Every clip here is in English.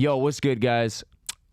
Yo, what's good, guys?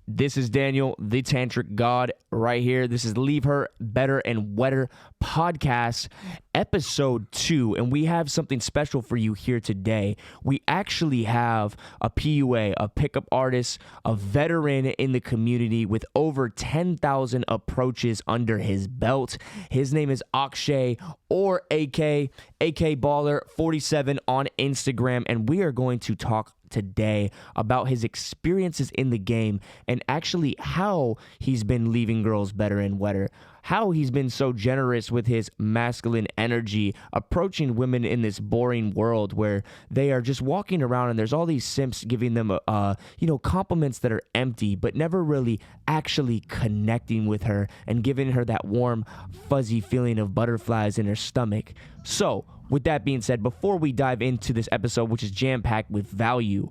This is Daniel, the Tantric God, right here. This is Leave Her Better and Wetter podcast, episode 2, and we have something special for you here today. We actually have a PUA, a pickup artist, a veteran in the community with over 10,000 approaches under his belt. His name is Akshay, or AK Baller 47 on Instagram, and we are going to talk today about his experiences in the game and actually how he's been leaving girls better and wetter, how he's been so generous with his masculine energy, approaching women in this boring world where they are just walking around and there's all these simps giving them compliments that are empty, but never really actually connecting with her and giving her that warm, fuzzy feeling of butterflies in her stomach. So, with that being said, before we dive into this episode, which is jam-packed with value,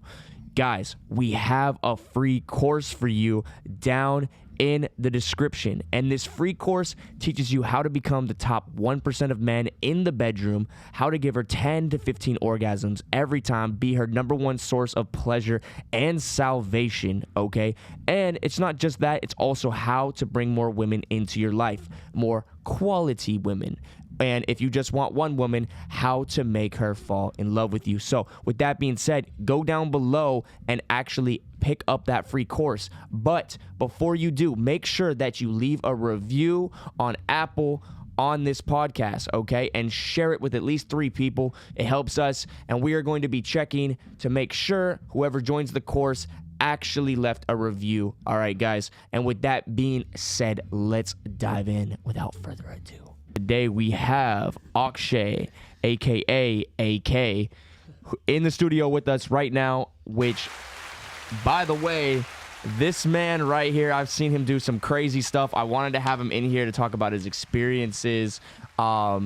guys, we have a free course for you down in the description. And this free course teaches you how to become the top 1% of men in the bedroom, how to give her 10 to 15 orgasms every time, be her number one source of pleasure and salvation, okay? And it's not just that, it's also how to bring more women into your life, more quality women. And if you just want one woman, how to make her fall in love with you. So with that being said, go down below and actually pick up that free course. But before you do, make sure that you leave a review on Apple on this podcast, okay? And share it with at least 3 people. It helps us. And we are going to be checking to make sure whoever joins the course actually left a review. All right, guys. And with that being said, let's dive in without further ado. Today we have Akshay, aka AK, in the studio with us right now, which, by the way, this man right here, I've seen him do some crazy stuff. I wanted to have him in here to talk about his experiences, talk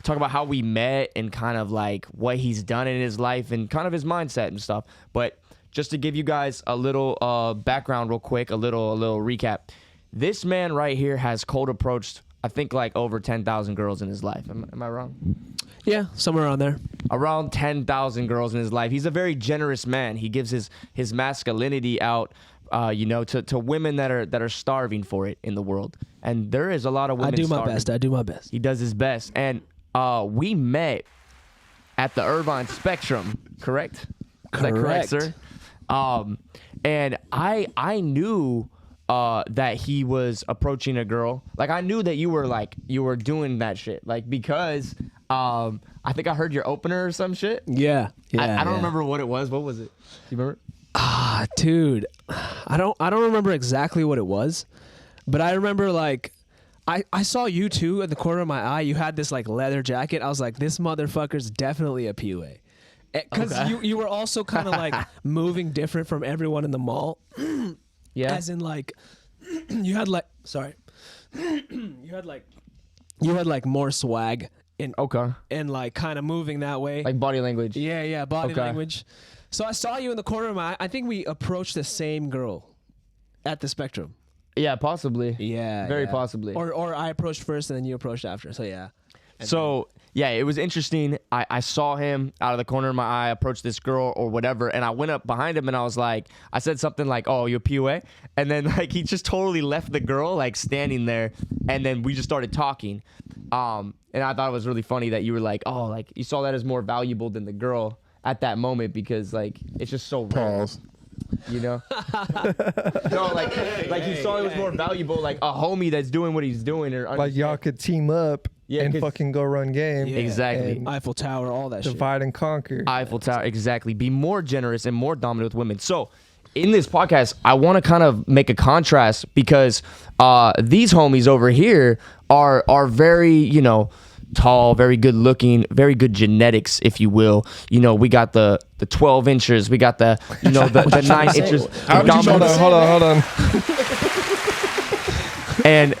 about how we met and kind of like what he's done in his life and kind of his mindset and stuff. But just to give you guys a little background real quick, a little recap. This man right here has cold approached, I think, like over 10,000 girls in his life. Am I wrong? Yeah, somewhere around there. Around 10,000 girls in his life. He's a very generous man. He gives his masculinity out, to women that are starving for it in the world. And there is a lot of women starving. I do my best. He does his best. And we met at the Irvine Spectrum, correct? Is that correct, sir? And I knew that he was approaching a girl. Like, I knew that you were doing that shit. Like, because I think I heard your opener or some shit. Yeah. I don't remember what it was. What was it? Do you remember? Dude, I don't remember exactly what it was, but I remember like I saw you too at the corner of my eye. You had this like leather jacket. I was like, this motherfucker's definitely a PUA. Because you were also kind of like moving different from everyone in the mall. Yeah. As in like you had like more swag and like kind of moving that way. Like body language. Yeah, body language. So I saw you in the corner of my eye. I think we approached the same girl at the Spectrum. Yeah, possibly. Yeah. Very possibly. Or I approached first and then you approached after. So yeah. Yeah, it was interesting. I saw him out of the corner of my eye approach this girl or whatever, and I went up behind him and I said something like, "Oh, you're PUA?" And then like he just totally left the girl like standing there, and then we just started talking. And I thought it was really funny that you were like, "Oh, like you saw that as more valuable than the girl at that moment because like it's just so rare." You know? No, like he saw it was more valuable, like a homie that's doing what he's doing, or like y'all could team up and fucking go run game. Yeah. Exactly. Eiffel Tower, all that shit. Divide and conquer. Eiffel Tower, exactly. Be more generous and more dominant with women. So in this podcast, I want to kind of make a contrast because these homies over here are very, tall, very good looking, very good genetics, if you will. We got the 12 inches, we got the 9 inches. Hold on. And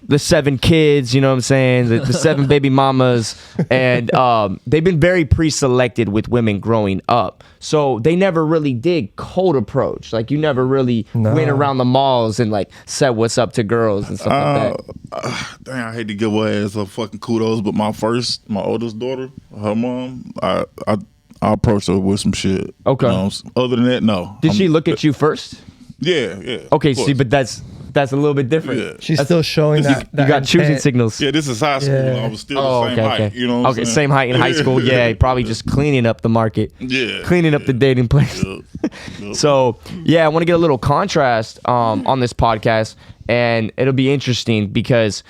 the 7 kids, you know what I'm saying, the 7 baby mamas, and they've been very pre-selected with women growing up, so they never really did cold approach. Like you never really went around the malls and like said what's up to girls and stuff like that. Dang, I hate to give her ass a fucking kudos, but my oldest daughter, her mom, I I approached her with some shit. Okay. Other than that, no. Did she look at you first? Yeah. Okay, see, but that's a little bit different. Yeah. She's still showing that. You got choosing signals. Yeah, this is high school. Yeah. I was still the same height. Okay. You know what I'm Okay, saying? same height in high school. Yeah, probably just cleaning up the market. Yeah. Cleaning up the dating place. Yep. So, yeah, I want to get a little contrast on this podcast, and it'll be interesting because,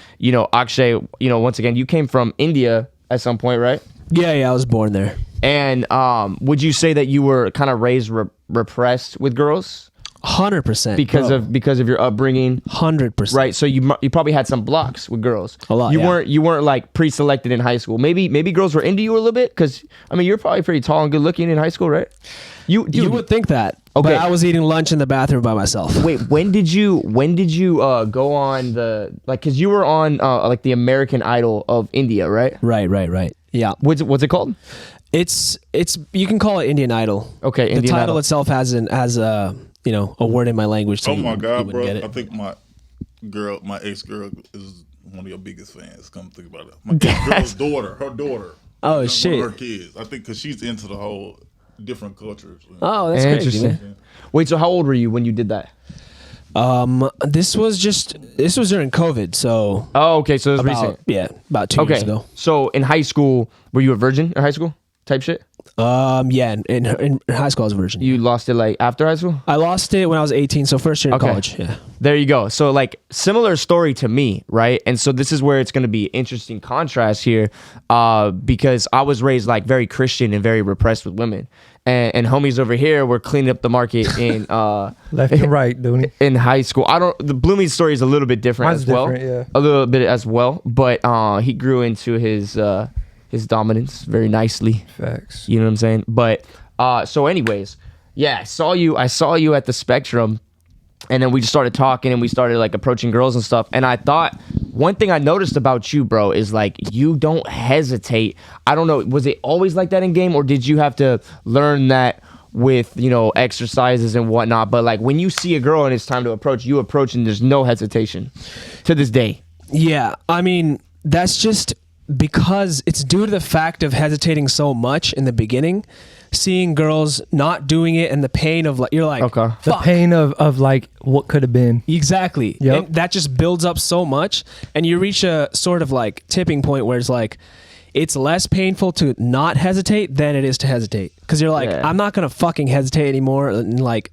Akshay, once again, you came from India at some point, right? Yeah, I was born there. And would you say that you were kind of raised repressed with girls 100%. because of your upbringing? 100%. Right, so you probably had some blocks with girls. A lot. You weren't like pre-selected in high school. Maybe girls were into you a little bit because you're probably pretty tall and good looking in high school, right? You would think that. Okay. But I was eating lunch in the bathroom by myself. Wait, when did you go on because you were on like the American Idol of India, right? Right. Yeah. What's it called? It's you can call it Indian Idol. Okay, the Indian title Idol. itself has a word in my language. So Oh my God, you bro! get it. I think my ex-girl is one of your biggest fans. Come think about it. My ex-girl's daughter, her daughter. Oh That's shit! one of her kids. I think because she's into the whole different cultures. Oh, that's crazy. Interesting. Man. Wait, so how old were you when you did that? This was during COVID, so Oh, okay, so it was recent. about 2 years Okay, ago. so in high school, were you a virgin in high school type shit? Yeah, in high school I was a virgin. You lost it like after high school? I lost it when I was 18, so first year in Okay. college. Yeah. There you go. So like similar story to me, right? And so this is where it's going to be interesting contrast here, because I was raised like very Christian and very repressed with women, and homies over here were cleaning up the market in Left and right, Dooney. in high school. The Bloomy's story is a little bit different Mine's as well, different, yeah. a little bit as well, but he grew into his dominance very nicely. Facts. You know what I'm saying? But so anyways, yeah, I saw you at the Spectrum, and then we just started talking and we started like approaching girls and stuff. And I thought one thing I noticed about you, bro, is like you don't hesitate. I don't know, was it always like that in game, or did you have to learn that with exercises and whatnot? But like when you see a girl and it's time to approach, you approach and there's no hesitation to this day. Yeah, I mean, that's just because it's due to the fact of hesitating so much in the beginning, seeing girls not doing it, and the pain of like, you're like, Okay. The fuck. pain of like what could have been. Exactly. Yep. And that just builds up so much, and you reach a sort of like tipping point where it's like, it's less painful to not hesitate than it is to hesitate. Because you're like, Yeah. I'm not going to fucking hesitate anymore and like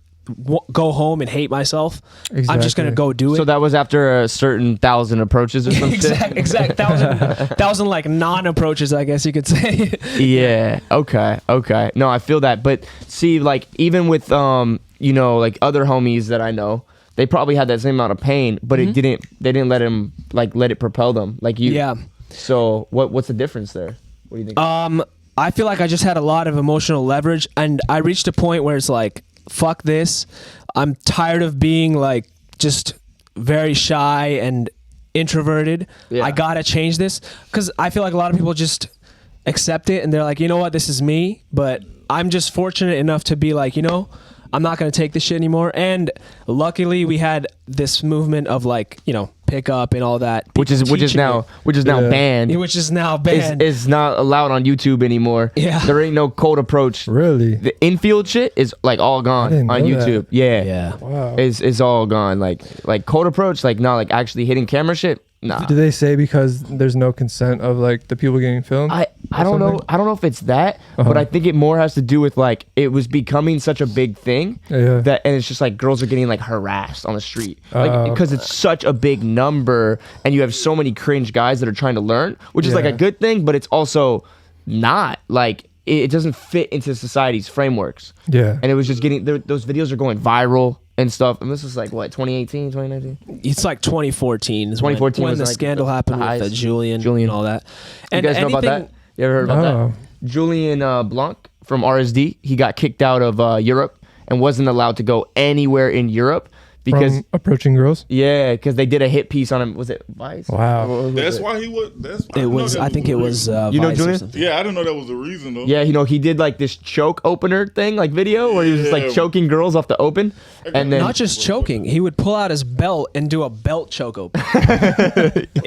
go home and hate myself. I'm just going to Exactly. go do it. So that was after a certain 1,000 approaches or something. exact. Thousand like non-approaches, I guess you could say. Yeah. Okay. No, I feel that. But see, like even with like other homies that I know, they probably had that same amount of pain, but they didn't let it propel them like you. Yeah. So what's the difference there? What do you think? I feel like I just had a lot of emotional leverage, and I reached a point where it's like, fuck this. I'm tired of being like just very shy and introverted. Yeah. I gotta change this, because I feel like a lot of people just accept it and they're like, you know what, this is me. But I'm just fortunate enough to be like, I'm not gonna take this shit anymore. And luckily we had this movement of like, pick up and all that, which is now Yeah. banned. which is now banned. Is not allowed on YouTube anymore. Yeah. There ain't no cold approach. Really? The infield shit is like all gone didn't on know YouTube. that. Yeah. Wow. It's all gone. Like cold approach, like not like actually hitting camera shit. Nah. Do they say because there's no consent of like the people getting filmed? I don't know. I don't know if it's that, but Uh-huh. I think it more has to do with like it was becoming such a big thing Yeah. that, and it's just like girls are getting like harassed on the street, like Oh. because it's such a big number, and you have so many cringe guys that are trying to learn, which is like a Yeah. good thing, but it's also not like it doesn't fit into society's frameworks. Yeah. And it was just getting those videos are going viral and stuff. And this was like what 2018, 2019. It's like 2014 is 2014 when was the like scandal the happened with highest. Julian and all that. You And guys know about that? You ever heard about Oh. that? Julian Blanc from RSD, he got kicked out of Europe and wasn't allowed to go anywhere in Europe because From approaching girls. yeah, because they did a hit piece on him. Was it Vice? Wow. What was That's it? why he was. I think it was. You know Vice or Julian? something. Yeah, I didn't know that was the reason though. Yeah, he did like this choke opener thing, like video, where he was just like Yeah. choking girls off the open, and then Not just choking, he would pull out his belt and do a belt choke open.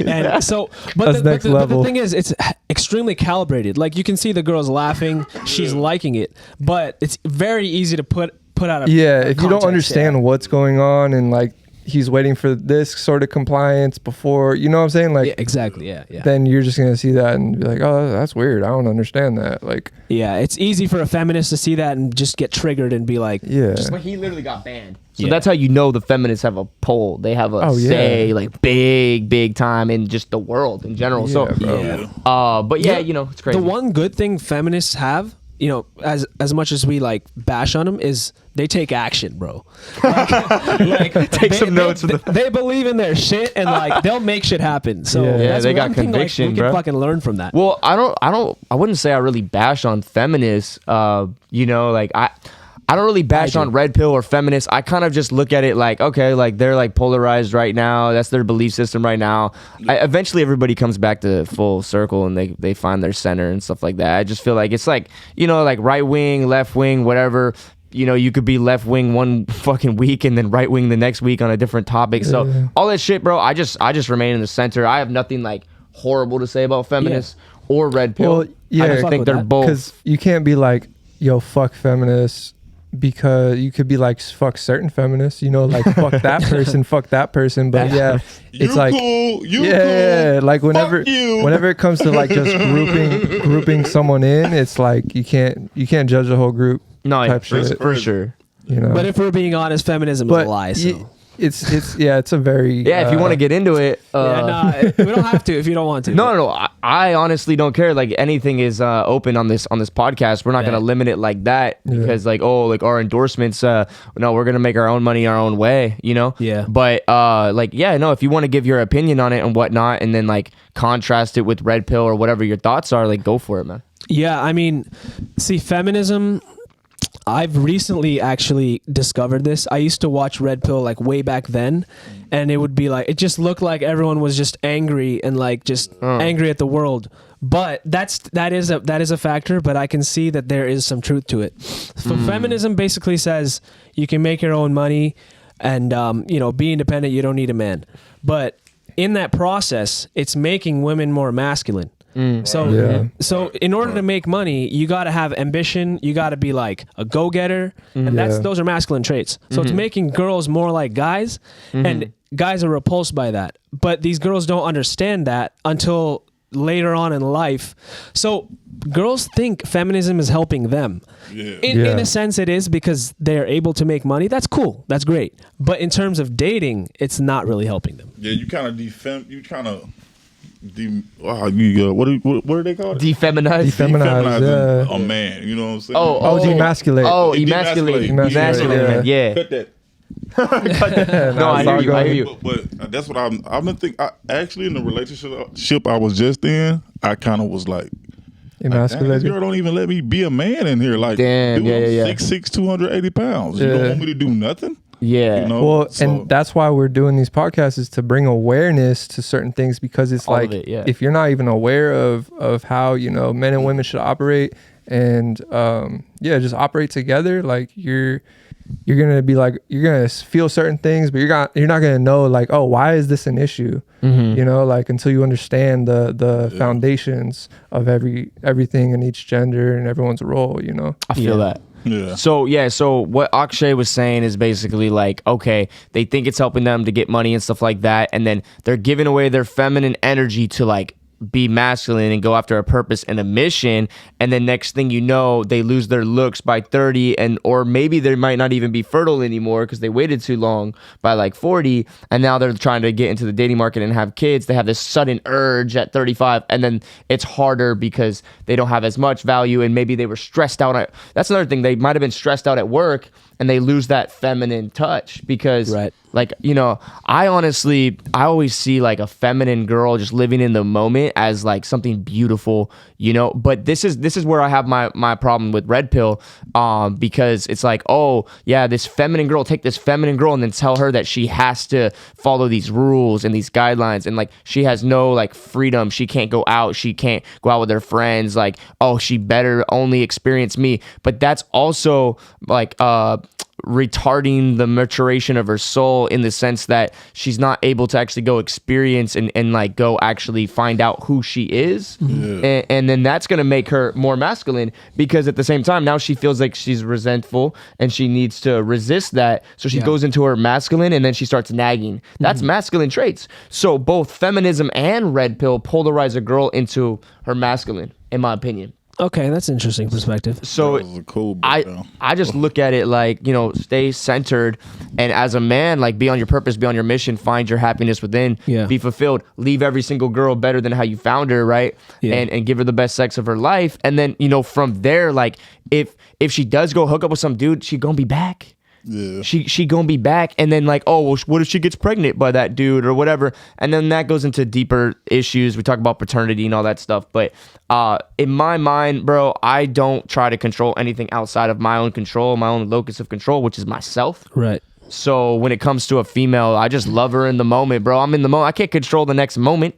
And so, That's next but the level. thing is, it's extremely calibrated. Like you can see the girl's laughing, she's liking it, but it's very easy to put out a Yeah, if you don't context, understand what's going on and like he's waiting for this sort of compliance before, you know what I'm saying? Like, Yeah, exactly. Yeah. then you're just gonna see that and be like, oh, that's weird. I don't understand that. Like, Yeah, it's easy for a feminist to see that and just get triggered and be like, yeah, but he literally got banned. So Yeah. that's how you know the feminists have a pull. They have a Oh, yeah. say, like big time in just the world in general. Yeah, So, bro. but yeah, you know, it's crazy. the one good thing feminists have, you know, as much as we like bash on them, is they take action, bro. Like Take some notes. They believe in their shit and like they'll make shit happen. So Yeah. Yeah, that's they got one thing, like, conviction, we bro. can fucking learn from that. Well, I wouldn't say I really bash on feminists. You know, like I don't really bash on red pill or feminists. I kind of just look at it like, okay, like they're like polarized right now. That's their belief system right now. Eventually everybody comes back to full circle and they find their center and stuff like that. I just feel like it's like, you know, like right wing, left wing, whatever. You know, you could be left wing one fucking week and then right wing the next week on a different topic. So all that shit, bro, I just remain in the center. I have nothing like horrible to say about feminists or red pill. Well, yeah, I just fuck think with they're that. both. because you can't be like, yo, fuck feminists, because you could be like, fuck certain feminists, you know, like fuck that person, fuck that person. But yeah, You it's like, cool. You yeah, cool. like whenever Fuck you. whenever it comes to like just grouping someone in, it's like you can't judge the whole group, No, yeah, type shit. for sure. you know. But if we're being honest, feminism is But a lie. So. it's a very Yeah, if you want to get into it. Yeah, nah, we don't have to if you don't want to. No. I honestly don't care. Like anything is open on this podcast. We're not gonna limit it like that because like our endorsements. No, we're gonna make our own money our own way. You know. Yeah. But if you want to give your opinion on it and whatnot, and then like contrast it with red pill or whatever your thoughts are, like go for it, man. Yeah, I mean, see, feminism, I've recently actually discovered this. I used to watch Red Pill like way back then, and it would be like, it just looked like everyone was just angry and like just angry at the world. But that is a factor, but I can see that there is some truth to it. So feminism basically says you can make your own money and be independent, you don't need a man. But in that process, it's making women more masculine. So in order to make money, you got to have ambition. You got to be like a go-getter, and those are masculine traits. So it's making girls more like guys, and guys are repulsed by that. But these girls don't understand that until later on in life. So girls think feminism is helping them. In a sense, it is, because they're able to make money. That's cool. That's great. But in terms of dating, it's not really helping them. Yeah, you kind of what do they call it? Defeminize. A man. You know what I'm saying? demasculate. Oh, emasculate. Emasculate, Yeah. Cut that. No, I hear you. But that's what I've been thinking. Actually, in the relationship I was just in, I kind of was like, Emasculated. this girl don't even let me be a man in here. Like, Damn, dude, yeah. I'm 6'6", 280 pounds. You don't want me to do nothing? Yeah. You know? Well, So- and that's why we're doing these podcasts, is to bring awareness to certain things, because it's All of like, it, yeah. if you're not even aware of how, men and women should operate and just operate together, like you're gonna be like, you're gonna feel certain things, but you're not gonna know like, oh, why is this an issue? Like until you understand the foundations of everything in each gender and everyone's role. I feel that. Yeah. So what Akshay was saying is basically like, okay, they think it's helping them to get money and stuff like that, and then they're giving away their feminine energy to like be masculine and go after a purpose and a mission, and then next thing you know, they lose their looks by 30, or maybe they might not even be fertile anymore because they waited too long by like 40, and now they're trying to get into the dating market and have kids. They have this sudden urge at 35, and then it's harder because they don't have as much value, and maybe they were stressed out. That's another thing. They might have been stressed out at work, and they lose that feminine touch because Like, I always see like a feminine girl just living in the moment as like something beautiful, but this is where I have my problem with Red Pill, because it's like, oh yeah, this feminine girl, take this feminine girl and then tell her that she has to follow these rules and these guidelines, and like she has no like freedom. She can't go out. She can't go out with her friends. Like, oh, she better only experience me. But that's also like, retarding the maturation of her soul, in the sense that she's not able to actually go experience and like go actually find out who she is. And then that's going to make her more masculine, because at the same time now she feels like she's resentful and she needs to resist that, so she goes into her masculine and then she starts nagging. That's masculine traits. So both feminism and Red Pill polarize a girl into her masculine, in my opinion. Okay, that's an interesting perspective. So cool I just look at it like, stay centered, and as a man, like, be on your purpose, be on your mission, find your happiness within, be fulfilled, leave every single girl better than how you found her, right? And give her the best sex of her life. And then, from there, like, if she does go hook up with some dude, she gonna be back. Yeah. She gonna be back, and then like, oh well, what if she gets pregnant by that dude or whatever, and then that goes into deeper issues. We talk about paternity and all that stuff, but in my mind, bro, I don't try to control anything outside of my own control, my own locus of control, which is myself. Right. So when it comes to a female, I just love her in the moment, bro. I'm in the moment. I can't control the next moment.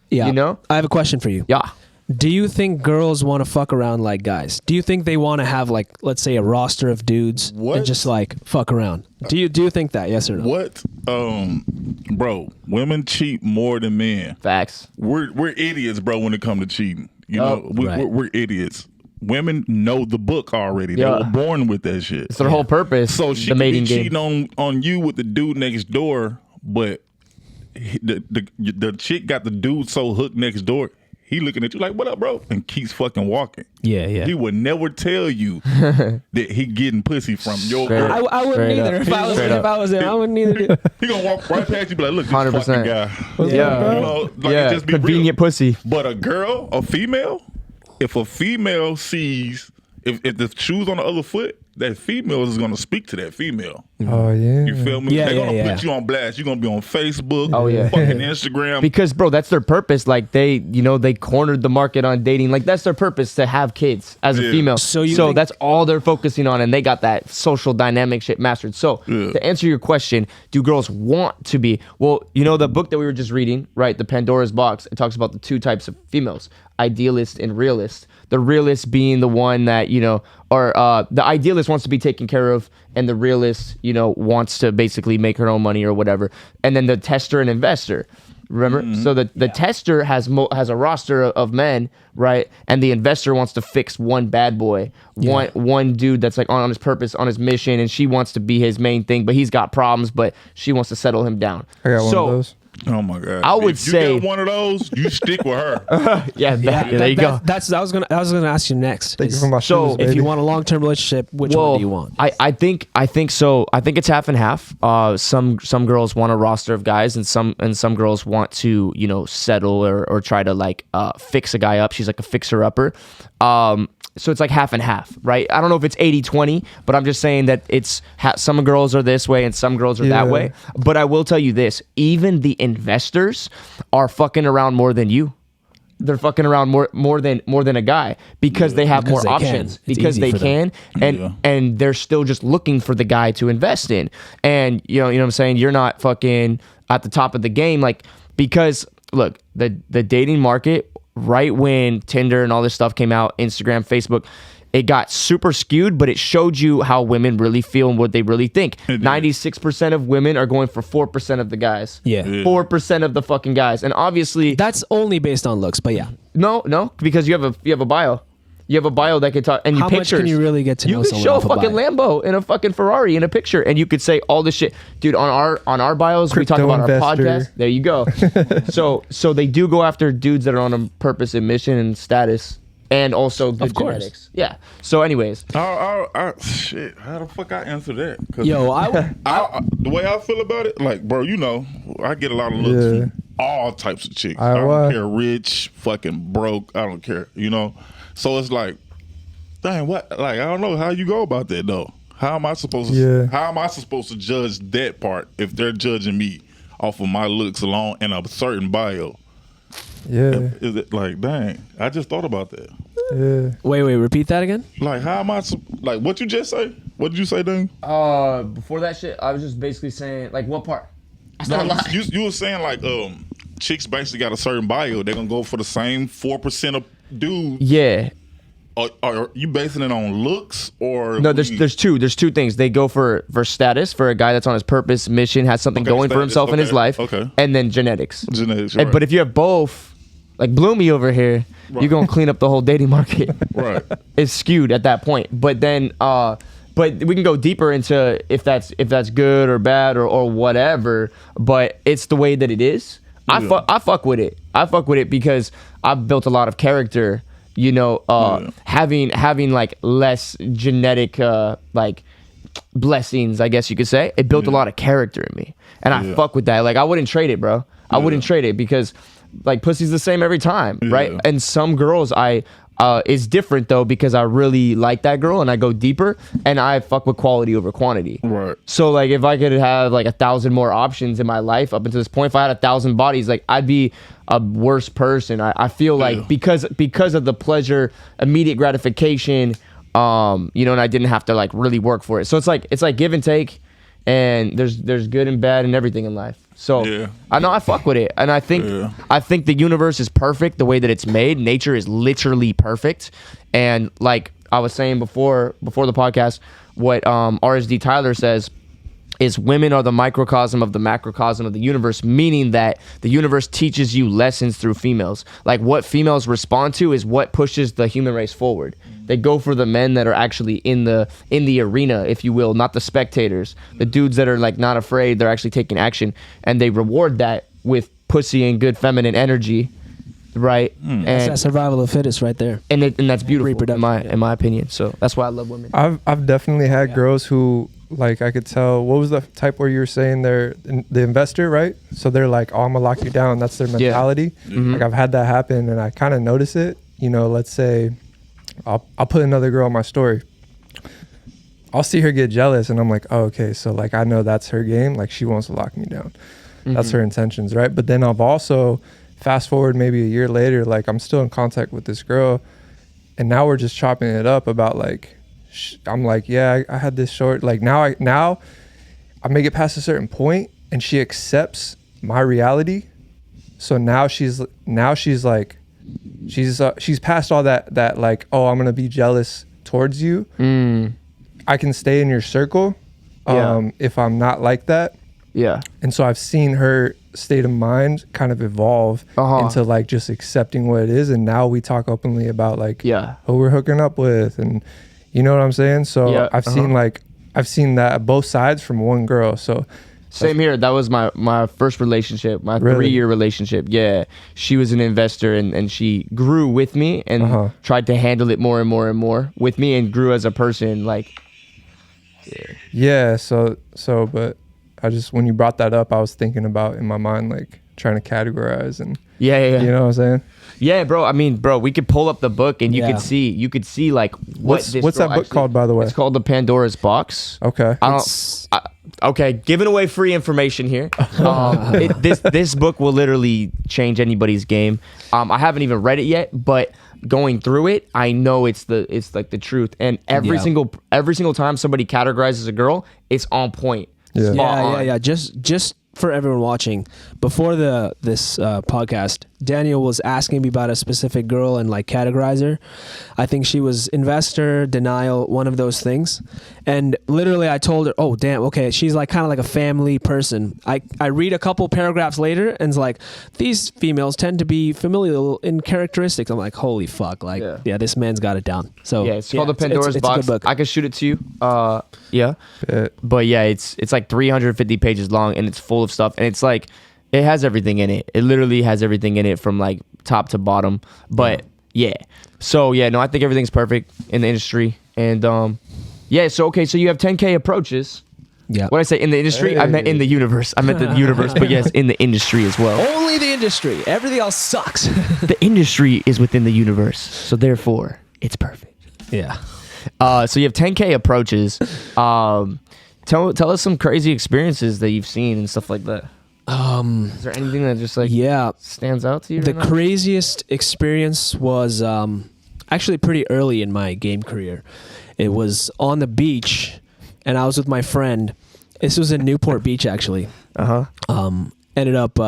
Yeah. I have a question for you. Yeah. Do you think girls want to fuck around like guys? Do you think they want to have, like, let's say, a roster of dudes and just like fuck around? Do you think that? Yes or no? What? Bro, women cheat more than men. Facts. We're idiots, bro, when it comes to cheating. We're idiots. Women know the book already. They were born with that shit. It's their whole purpose. So she could be cheating on you with the dude next door, but the chick got the dude so hooked next door. He looking at you like, what up, bro? And keeps fucking walking. Yeah. He would never tell you that he getting pussy from your girl. I wouldn't either. If I was him, I wouldn't either. He gonna walk right past you, be like, look, this 100%. fucking guy. Yeah. It just be convenient real. pussy. But a female, if a female sees, if the shoe's on the other foot, that female is gonna speak to that female. Oh yeah. You feel me? Yeah, They're gonna put you on blast. You're gonna be on Facebook, fucking Instagram. Because, bro, that's their purpose. Like, they cornered the market on dating. Like, that's their purpose, to have kids as a female. So that's all they're focusing on, and they got that social dynamic shit mastered. So to answer your question, do girls want to be? Well, the book that we were just reading, right? The Pandora's Box. It talks about the two types of females: idealist and realist. The realist being the one that, the idealist wants to be taken care of, and the realist, wants to basically make her own money or whatever. And then the tester and investor, remember? Mm-hmm. So the tester has a roster of men, right? And the investor wants to fix one bad boy, one dude that's like on his purpose, on his mission, and she wants to be his main thing, but he's got problems, but she wants to settle him down. I got one of those. Oh my God! I would if say you got one of those, you stick with her. There you go. I was gonna ask you next. Thank you for my shoes, if baby. you want a long-term relationship, which one do you want? I think so. I think it's half and half. Some girls want a roster of guys, and some girls want to settle or try to like fix a guy up. She's like a fixer upper. So it's like half and half, right? I don't know if it's 80-20, but I'm just saying that it's some girls are this way and some girls are that way. But I will tell you this, even the investors are fucking around more than you. They're fucking around more than a guy because they have more options, because they can, and they're still just looking for the guy to invest in. And you know what I'm saying? You're not fucking at the top of the game, like, because look, the dating market, right when Tinder and all this stuff came out, Instagram, Facebook, it got super skewed, but it showed you how women really feel and what they really think. 96% of women are going for 4% of the guys. 4% of the fucking guys. And obviously that's only based on looks, but yeah. No, because you have a bio. You have a bio that can talk, and how pictures. Much can you really get to know someone? You can show a fucking Lambo and a fucking Ferrari in a picture, and you could say all this shit, dude. On our bios, we talk about our podcast. There you go. so they do go after dudes that are on a purpose and mission and status, and also good genetics. Yeah. So, anyways, shit. How the fuck I answer that? Yo, the way I feel about it, like, bro, I get a lot of looks from all types of chicks. I don't care, rich, fucking broke. I don't care. So it's like, dang, what? Like, I don't know how you go about that though. How am I supposed to? Yeah. How am I supposed to judge that part if they're judging me off of my looks alone and a certain bio? Yeah. Is it like, dang? I just thought about that. Yeah. Wait, repeat that again. Like, how am I? Like, what you just say? What did you say, Dang? Before that shit, I was just basically saying, like, what part? No, you were saying like, chicks basically got a certain bio. They're gonna go for the same 4% of dudes. Yeah. Are you basing it on looks or No, there's two things. They go for status, for a guy that's on his purpose, mission, has something Okay, going for status, himself in his okay, life, okay. and then genetics. genetics? And- Right. But if you have both, like Bloomy over here, you're gonna clean up the whole dating market. right, It's skewed at that point. But then, but we can go deeper into if that's good or bad or whatever. But it's the way that it is. I fuck with it. I fuck with it because I've built a lot of character. You know, having like less genetic like blessings, I guess you could say. It built a lot of character in me, and I fuck with that. Like I wouldn't trade it, bro. I wouldn't trade it because like pussy's the same every time, right? And some girls is different though because I really like that girl and I go deeper and I fuck with quality over quantity. right. So like if I could have like 1,000 more options in my life up until this point, if I had 1,000 bodies, like I'd be a worse person. I feel like because of the pleasure, immediate gratification, you know, and I didn't have to like really work for it. So it's like give and take, and there's good and bad and everything in life. So I know I fuck with it, and I think the universe is perfect the way that it's made. Nature is literally perfect, and like I was saying before the podcast, what RSD Tyler says is women are the microcosm of the macrocosm of the universe, meaning that the universe teaches you lessons through females. Like what females respond to is what pushes the human race forward. They go for the men that are actually in the arena, if you will, not the spectators. The dudes that are like not afraid, they're actually taking action, and they reward that with pussy and good feminine energy, right? And That's that survival of the fittest right there. and that's beautiful Reproduction, in my opinion. So that's why I love women. I've definitely had girls who, like, I could tell, what was the type where you were saying they're the investor, right? So they're like, oh, I'm gonna lock you down. That's their mentality. Like I've had that happen, and I kind of notice it. You know, let's say I'll put another girl on my story. I'll see her get jealous, and I'm like, oh, okay, so like I know that's her game. Like she wants to lock me down. That's her intentions, right? But then I've also fast forward maybe a year later, like I'm still in contact with this girl, and now we're just chopping it up about like. I'm like, yeah, I had this short. Like now I make it past a certain point, and she accepts my reality. So now she's like, she's past all that like, oh, I'm gonna be jealous towards you. I can stay in your circle, if I'm not like that. Yeah. And so I've seen her state of mind kind of evolve into like just accepting what it is, and now we talk openly about like, who we're hooking up with, and. You know what I'm saying? So I've seen that at both sides from one girl. So same here. That was my first relationship, my Really? 3-year relationship. Yeah. She was an investor and she grew with me and tried to handle it more and more and more with me and grew as a person. Like, yeah. So, but I just, when you brought that up, I was thinking about in my mind, like trying to categorize and, yeah. you know what I'm saying? Yeah, bro. I mean, bro, we could pull up the book and you could see like What's that book called, by the way? It's called The Pandora's Box. Okay. Okay, giving away free information here. This book will literally change anybody's game. I haven't even read it yet, but going through it, I know it's like the truth. And every single time somebody categorizes a girl, it's on point. Yeah. Just for everyone watching, before this podcast, Daniel was asking me about a specific girl and like categorize her. I think she was investor, denial, one of those things. And literally I told her, oh damn, okay, she's like kind of like a family person. I read a couple paragraphs later and it's like, these females tend to be familial in characteristics. I'm like, holy fuck, like yeah this man's got it down. So yeah, it's called The Pandora's Box. It's a good book. I could shoot it to you. But yeah, it's like 350 pages long and it's full of stuff, and it's like it has everything in it. It literally has everything in it from like top to bottom. But so no, I think everything's perfect in the industry. And so you have 10K approaches. Yeah. When I say in the industry, I meant in the universe. I meant the universe, but yes, in the industry as well. Only the industry. Everything else sucks. The industry is within the universe, so therefore it's perfect. Yeah. So you have 10K approaches. Tell us some crazy experiences that you've seen and stuff like that. Is there anything that just like stands out to you? The right now? craziest experience was actually pretty early in my game career. It was on the beach, and I was with my friend. This was in Newport Beach, actually. Ended up,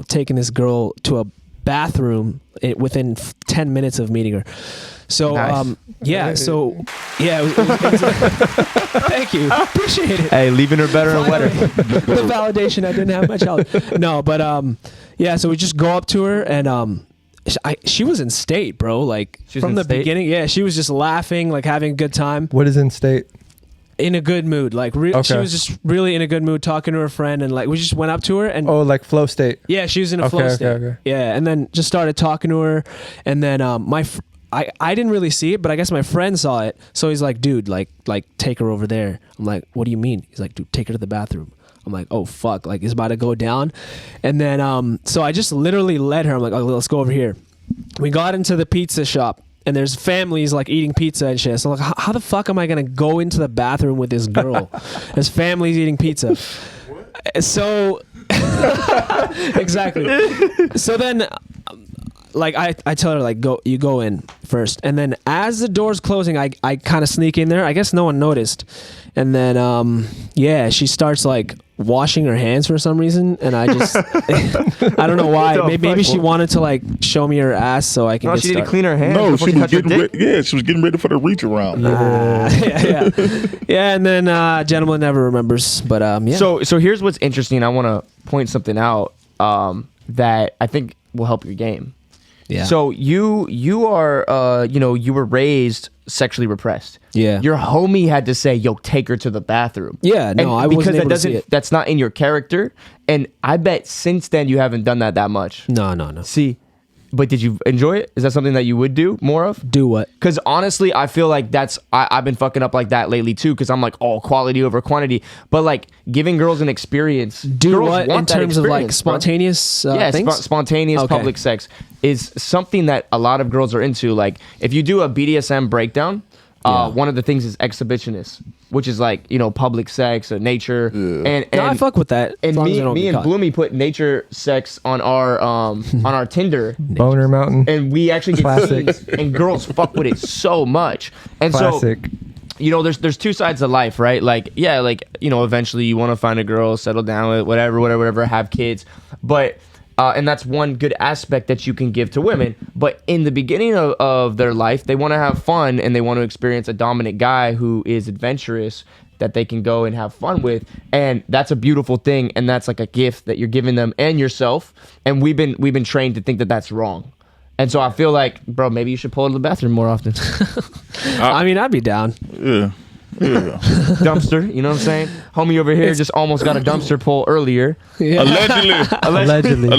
taking this girl to a bathroom within 10 minutes of meeting her. So, Nice. It was thank you. Appreciate it. Hey, leaving her better and wetter. The validation I didn't have much help. No, but so we just go up to her, and she was in state, bro. Like from the beginning, she was just laughing, like having a good time. What is in state? In a good mood, like she was just really in a good mood, talking to her friend, and like we just went up to her and like flow state. Yeah, she was in a flow state. Okay. Yeah, and then just started talking to her, and then I didn't really see it, but I guess my friend saw it, so he's like, dude, like take her over there. I'm like, what do you mean? He's like, dude, take her to the bathroom. I'm like, oh fuck, like it's about to go down, and then so I just literally led her. I'm like, oh, let's go over here. We got into the pizza shop. And there's families like eating pizza and shit. So I'm like, how the fuck am I gonna go into the bathroom with this girl? There's families eating pizza. So exactly. So then, like I tell her like you go in first, and then as the door's closing, I kind of sneak in there. I guess no one noticed, and then she starts like washing her hands for some reason, and I just I don't know why. Maybe she wanted to like show me her ass so I can. No, get she didn't started. clean her hands. No, before she was touched her getting dick? ready. Yeah, she was getting ready for the reach around. Yeah, and then gentleman never remembers, but yeah. So here's what's interesting. I want to point something out that I think will help your game. Yeah. So you are you were raised sexually repressed. Yeah. Your homie had to say, "Yo, take her to the bathroom." Yeah, no, I wasn't able to see it. That's not in your character, and I bet since then you haven't done that much. No. See, but did you enjoy it? Is that something that you would do more of? Do what? Because honestly, I feel like I've been fucking up like that lately too. Because I'm like, quality over quantity. But like giving girls an experience. Do girls what want in that terms of like experience, bro. spontaneous things? Spontaneous Okay. public sex is something that a lot of girls are into. Like if you do a BDSM breakdown, one of the things is exhibitionist, which is like public sex or nature. And No, I fuck with that. as And long as I don't me get and caught. Bloomy put nature sex on our Tinder. Boner Mountain. And we actually get Classic. scenes, and girls fuck with it so much. And Classic. so, there's two sides of life, right? Like, eventually you want to find a girl, settle down with whatever, have kids. But, and that's one good aspect that you can give to women. But in the beginning of their life, they want to have fun and they want to experience a dominant guy who is adventurous that they can go and have fun with, and that's a beautiful thing, and that's like a gift that you're giving them and yourself. And we've been trained to think that that's wrong, and so I feel like, bro, maybe you should pull to the bathroom more often. I mean, I'd be down. Yeah. Dumpster, you know what I'm saying? Homie over here just almost got a dumpster pull earlier. Yeah. Allegedly.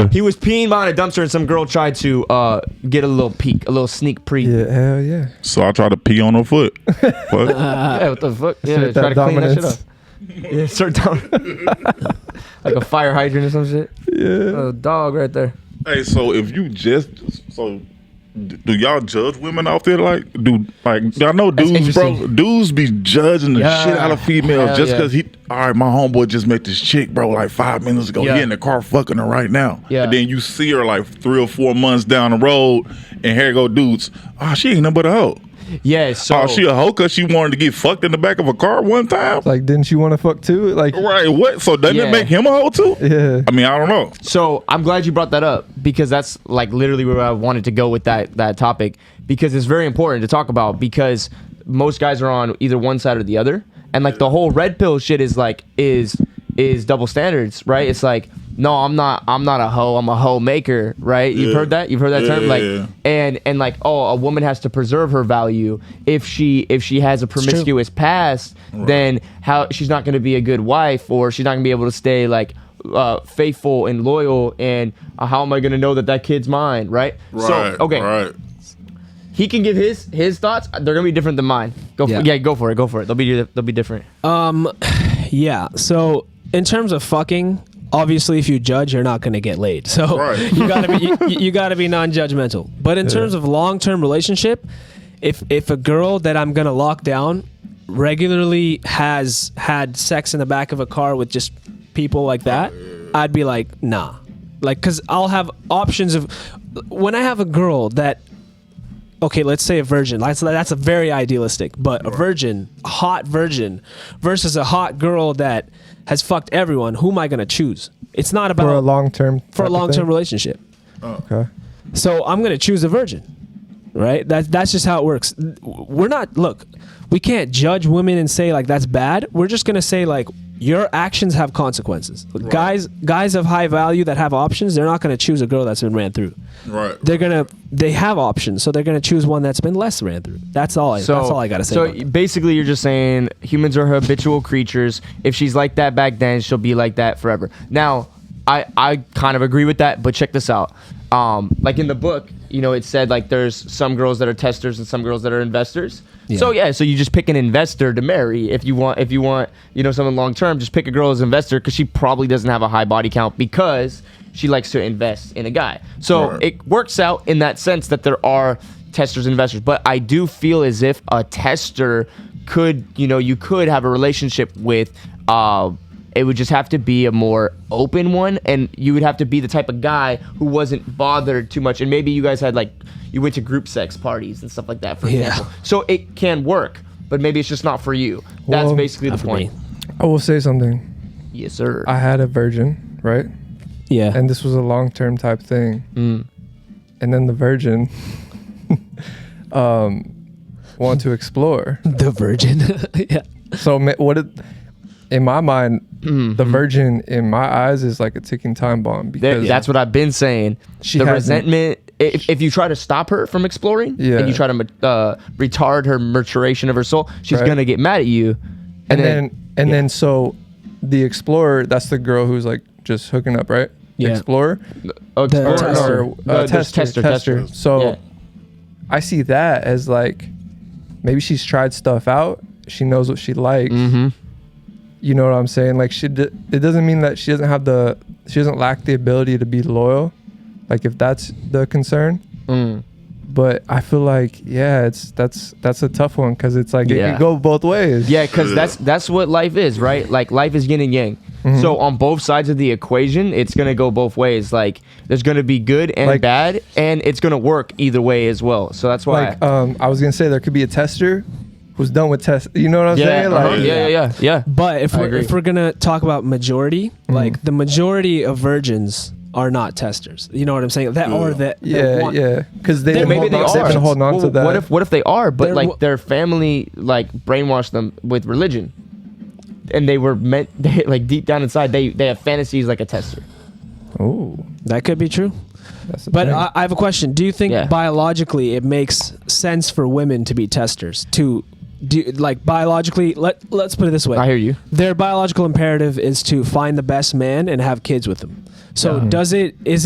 He was peeing behind a dumpster, and some girl tried to get a little peek, a little sneak pre. Yeah, hell yeah. So I tried to pee on her foot. What? Yeah, what the fuck? Yeah, Insert try that to clean that shit up. dominance. Yeah, start down like a fire hydrant or some shit. Yeah. A dog right there. Hey, so if you do y'all judge women out there? I know dudes, bro. interesting. Dudes be judging the Yeah. shit out of females Hell just yeah. because all right, my homeboy just met this chick, bro, like 5 minutes ago. Yeah. He in the car fucking her right now. Yeah. And then you see her like 3 or 4 months down the road, and here go dudes. Oh, she ain't nothing but a hoe. Yeah, so Oh, she a hoe because she wanted to get fucked in the back of a car one time? Like, didn't you want to fuck too? Like, Right, what? So doesn't Yeah. it make him a hoe too? yeah. I mean, I don't know. So I'm glad you brought that up, because that's like literally where I wanted to go with that topic, because it's very important to talk about, because most guys are on either one side or the other, and like the whole red pill shit is like is double standards, right? It's like, no, I'm not a hoe, I'm a hoe maker, right? You've heard that term, like, Yeah. and like, oh, a woman has to preserve her value. If she has a promiscuous past, then how she's not going to be a good wife, or she's not going to be able to stay like faithful and loyal, and how am I going to know that kid's mine, right? So okay, Right. he can give his thoughts. They're gonna be different than mine. Go for it. They'll be different. Yeah. So in terms of fucking, obviously if you judge, you're not going to get laid. So Right. you gotta be non-judgmental. But in terms of long-term relationship, if a girl that I'm going to lock down regularly has had sex in the back of a car with just people like that, I'd be like, nah. Like, because I'll have options of, when I have a girl that, okay, let's say a virgin. That's a very idealistic, but a hot virgin versus a hot girl that has fucked everyone. Who am I going to choose? It's not about For a long-term relationship. Okay. So I'm going to choose a virgin, right? That's just how it works. We can't judge women and say like that's bad. We're just going to say like your actions have consequences. Right. Guys of high value that have options, they're not going to choose a girl that's been ran through. Right. They have options, so they're going to choose one that's been less ran through. That's all I got to say. So basically you're just saying humans are habitual creatures. If she's like that back then, she'll be like that forever. Now, I kind of agree with that, but check this out. Like in the book, it said like there's some girls that are testers and some girls that are investors. Yeah. So you just pick an investor to marry if you want something long term. Just pick a girl as an investor because she probably doesn't have a high body count because she likes to invest in a guy. So It works out in that sense that there are testers and investors. But I do feel as if a tester could, you could have a relationship with. It would just have to be a more open one, and you would have to be the type of guy who wasn't bothered too much. And maybe you guys had you went to group sex parties and stuff like that, for example. So it can work, but maybe it's just not for you. That's basically the point. I will say something. Yes, sir. I had a virgin, right? Yeah. And this was a long-term type thing. And then the virgin wanted to explore. The virgin. Yeah. So in my mind, the virgin in my eyes is like a ticking time bomb because That's what I've been saying. The resentment. If you try to stop her from exploring and you try to retard her maturation of her soul, she's gonna get mad at you. And then so the explorer, that's the girl who's like just hooking up, right? Yeah. Explorer. Tester. So I see that as like maybe she's tried stuff out. She knows what she likes. You know what I'm saying? Like it doesn't mean that she doesn't lack the ability to be loyal. Like if that's the concern. But I feel like that's a tough one because it's like it can go both ways. Yeah, because that's what life is, right? Like life is yin and yang. So on both sides of the equation, it's gonna go both ways. Like there's gonna be good and bad, and it's gonna work either way as well. So that's why. I was gonna say there could be a tester who's done with test. You know what I'm saying? Yeah. But if we're gonna talk about majority, like the majority of virgins are not testers. You know what I'm saying? Because they maybe they are. Been holding on to that. What if they are? But like their family brainwashed them with religion, and they were meant deep down inside they have fantasies like a tester. Oh, that could be true. But I have a question. Do you think biologically it makes sense for women to be testers? Biologically, let's put it this way. I hear you. Their biological imperative is to find the best man and have kids with him. So is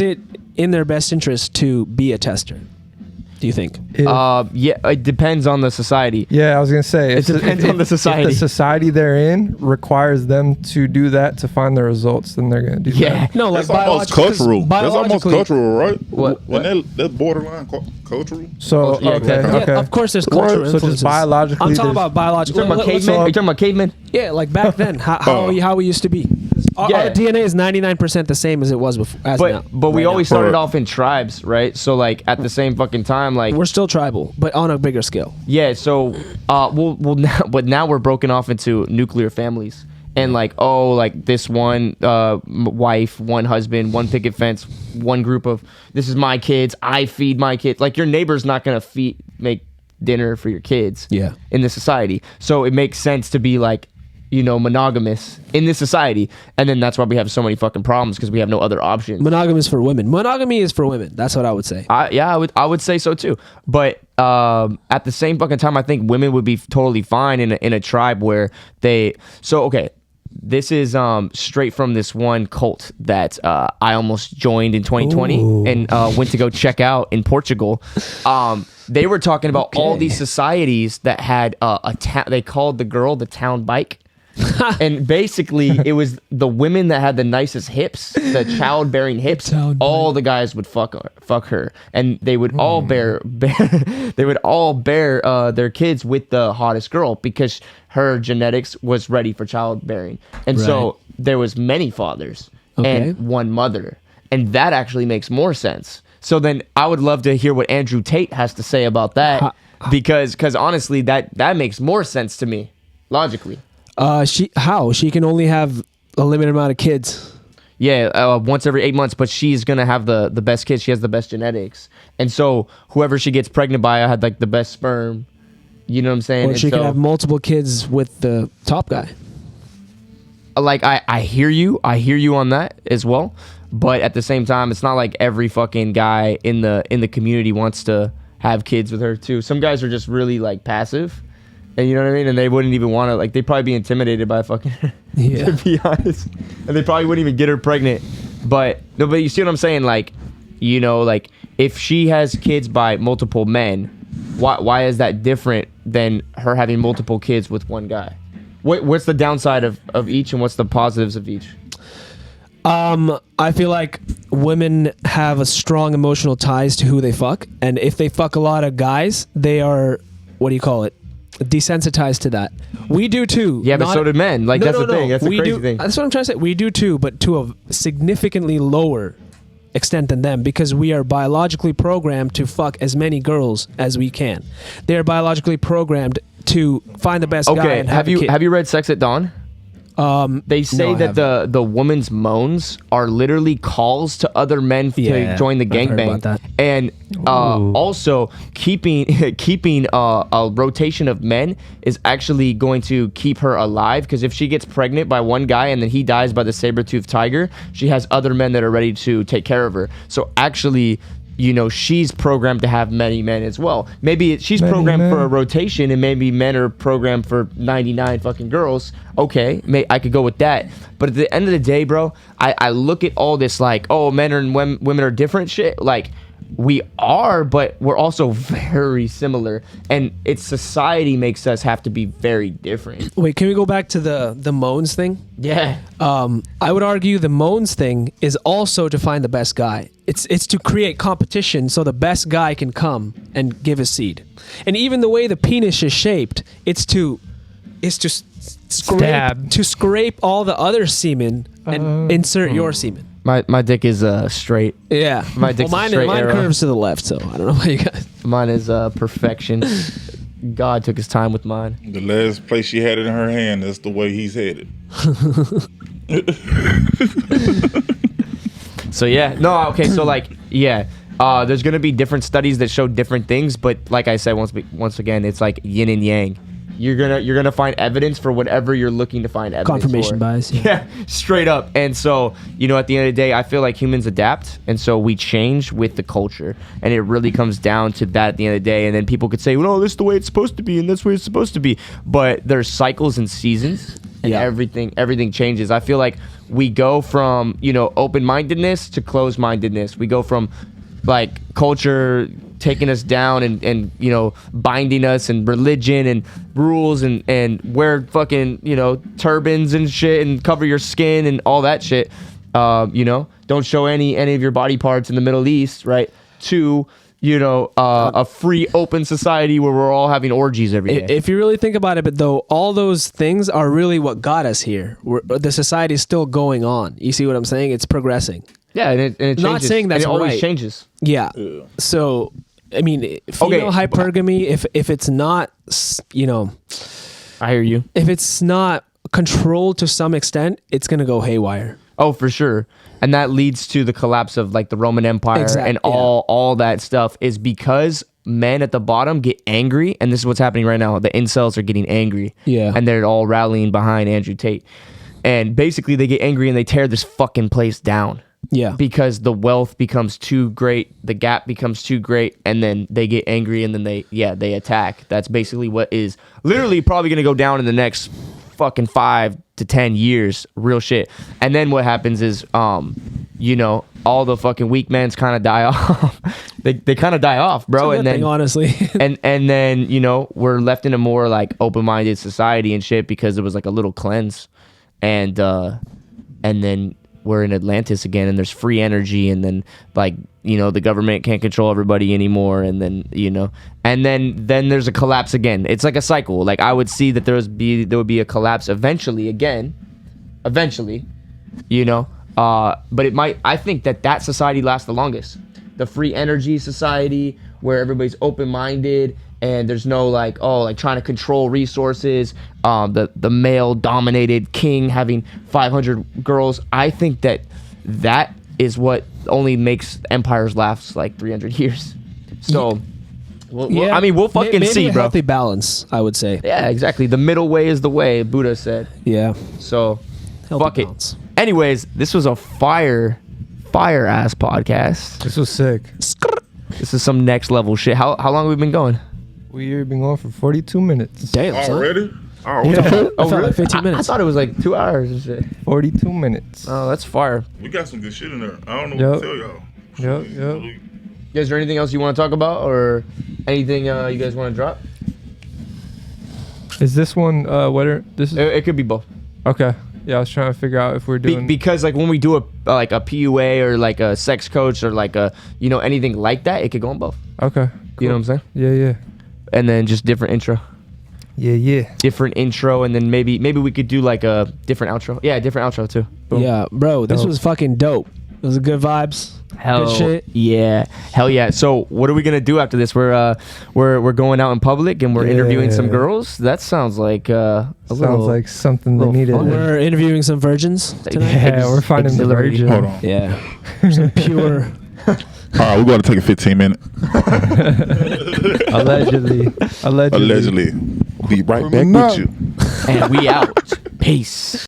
it in their best interest to be a tester? Do you think? It depends on the society. Yeah, I was gonna say it depends on the society. If the society they're in requires them to do that to find the results, then they're gonna do that. No, that's almost cultural. That's almost cultural, right? What? That's borderline cultural. So okay. Of course, there's cultural influences. So just biologically, I'm talking about biological. Are you talking about cavemen? Yeah, like back then, how we used to be. Our DNA is 99% the same as it was before. But we always started off in tribes, right? So like at the same fucking time, like we're still tribal, but on a bigger scale. Yeah. So now we're broken off into nuclear families, and this one wife, one husband, one picket fence, one group of this is my kids. I feed my kids. Like your neighbor's not gonna make dinner for your kids. Yeah. In this society, so it makes sense to be monogamous in this society, and then that's why we have so many fucking problems because we have no other options. Monogamy is for women. Monogamy is for women. That's what I would say. I would say so too. But at the same fucking time, I think women would be totally fine in a tribe where they. So okay, this is straight from this one cult that I almost joined in 2020 and went to go check out in Portugal. They were talking about all these societies that had a town. They called the girl the town bike. And basically, it was the women that had the nicest hips, the childbearing hips. All the guys would fuck her, and they would all bear their kids with the hottest girl because her genetics was ready for childbearing. And so there was many fathers and one mother, and that actually makes more sense. So then I would love to hear what Andrew Tate has to say about that, because honestly, that makes more sense to me logically. She can only have a limited amount of kids. Yeah, once every 8 months, but she's gonna have the best kids. She has the best genetics, and so whoever she gets pregnant by had like the best sperm. You know what I'm saying? Or she can have multiple kids with the top guy. Like I hear you on that as well, but at the same time, it's not like every fucking guy in the community wants to have kids with her too. Some guys are just really like passive. And you know what I mean? And they wouldn't even want to, like, they'd probably be intimidated by fucking her, to be honest. And they probably wouldn't even get her pregnant. But you see what I'm saying? Like, you know, like, if she has kids by multiple men, why is that different than her having multiple kids with one guy? What's the downside of each, and what's the positives of each? I feel like women have a strong emotional ties to who they fuck. And if they fuck a lot of guys, they are, desensitized to that. We do too. Yeah, but so do men. Like, that's the thing. That's the crazy thing. That's what I'm trying to say. We do too, but to a significantly lower extent than them, because we are biologically programmed to fuck as many girls as we can. They are biologically programmed to find the best guy and have a kid. Have you read Sex at Dawn? They say that the woman's moans are literally calls to other men to join the gangbang, and also keeping a rotation of men is actually going to keep her alive, because if she gets pregnant by one guy and then he dies by the saber-toothed tiger, she has other men that are ready to take care of her. So actually, you know, she's programmed to have many men as well. Maybe she's programmed for a rotation, and maybe men are programmed for 99 fucking girls. Okay, I could go with that. But at the end of the day, bro, I look at all this like, oh, men and women are different shit. Like, we are, but we're also very similar. And it's society makes us have to be very different. Wait, can we go back to the moans thing? Yeah. I would argue the moans thing is also to find the best guy. It's to create competition so the best guy can come and give a seed. And even the way the penis is shaped, it's to scrape all the other semen and insert your semen. My dick is straight. Yeah. My dick's a straight mine arrow. curves to the left, so I don't know about you guys. Mine is perfection. God took his time with mine. The last place she had it in her hand, that's the way he's headed. So yeah, no, okay, so like, yeah, there's gonna be different studies that show different things, but like I said, once again, it's like yin and yang. You're gonna find evidence for whatever you're looking to find evidence Confirmation for. bias. Yeah, straight up. And so, you know, at the end of the day, I feel like humans adapt, and so we change with the culture, and it really comes down to that at the end of the day. And then people could say, well, no, this is the way it's supposed to be, and that's the way it's supposed to be. But there's cycles and seasons, and everything changes. I feel like we go from, you know, open-mindedness to closed-mindedness. We go from like culture taking us down and you know, binding us, and religion and rules and wear fucking, you know, turbans and shit and cover your skin and all that shit. You know, don't show any of your body parts in the Middle East, right? To, you know, a free open society where we're all having orgies every day. If you really think about it, but though, all those things are really what got us here. The society is still going on. You see what I'm saying? It's progressing. Yeah, and it changes. Not saying that's and it always right. changes. Yeah. So, I mean, female hypergamy, if it's not, you know, I hear you. If it's not controlled to some extent, it's going to go haywire. Oh, for sure. And that leads to the collapse of like the Roman Empire and all that stuff, is because men at the bottom get angry, and this is what's happening right now. The incels are getting angry. Yeah. And they're all rallying behind Andrew Tate. And basically they get angry and they tear this fucking place down. Yeah. Because the wealth becomes too great, the gap becomes too great, and then they get angry, and then they attack. That's basically what is literally probably going to go down in the next fucking 5 to 10 years, real shit. And then what happens is, you know, all the fucking weak men's kind of die off. they kind of die off, bro. It's a And good then thing, honestly. and then we're left in a more like open-minded society and shit because it was like a little cleanse, and then we're in Atlantis again, and there's free energy, and then like the government can't control everybody anymore, and then and then there's a collapse again. It's like a cycle. Like I would see that there would be a collapse eventually again, but it might. I think that society lasts the longest. The free energy society where everybody's open-minded and there's no like trying to control resources. The male-dominated king having 500 girls. I think that is what only makes empires last like 300 years. So, we'll fucking maybe see, a bro. Healthy balance, I would say. Yeah, exactly. The middle way is the way, Buddha said. Yeah. So, Healthy fuck balance. it. Anyways, this was a fire ass podcast. This was sick. This is some next level shit. How long have we been going? We've been going for 42 minutes. Damn, son. Already? Oh, Yeah. I felt really? like 15 minutes. I thought it was like 2 hours and shit. 42 minutes. Oh, that's fire. we got some good shit in there. I don't know what to tell y'all. Yep. Is there anything else you want to talk about, or anything you guys want to drop? Is this one wetter? This is It could be both. okay. Yeah, I was trying to figure out if we're doing. Because like when we do a PUA or like a sex coach or like a anything like that, it could go on both. Okay. You know what I'm saying? Yeah. And then just different intro. Yeah. Different intro, and then maybe we could do like a different outro. Yeah, different outro too. Boom. Yeah, bro, this Dope. was fucking dope. It was good vibes. Hell Good shit. yeah, hell yeah. So what are we gonna do after this? We're going out in public and we're interviewing some Yeah. girls. That sounds like Sounds like something they little needed. fun. We're interviewing some virgins tonight. Yeah, we're finding the Exhilarating. virgin. Hold on. Yeah. Some pure. All right, we're going to take a 15 minute. Allegedly. Allegedly. Be right back with you. and we out. Peace.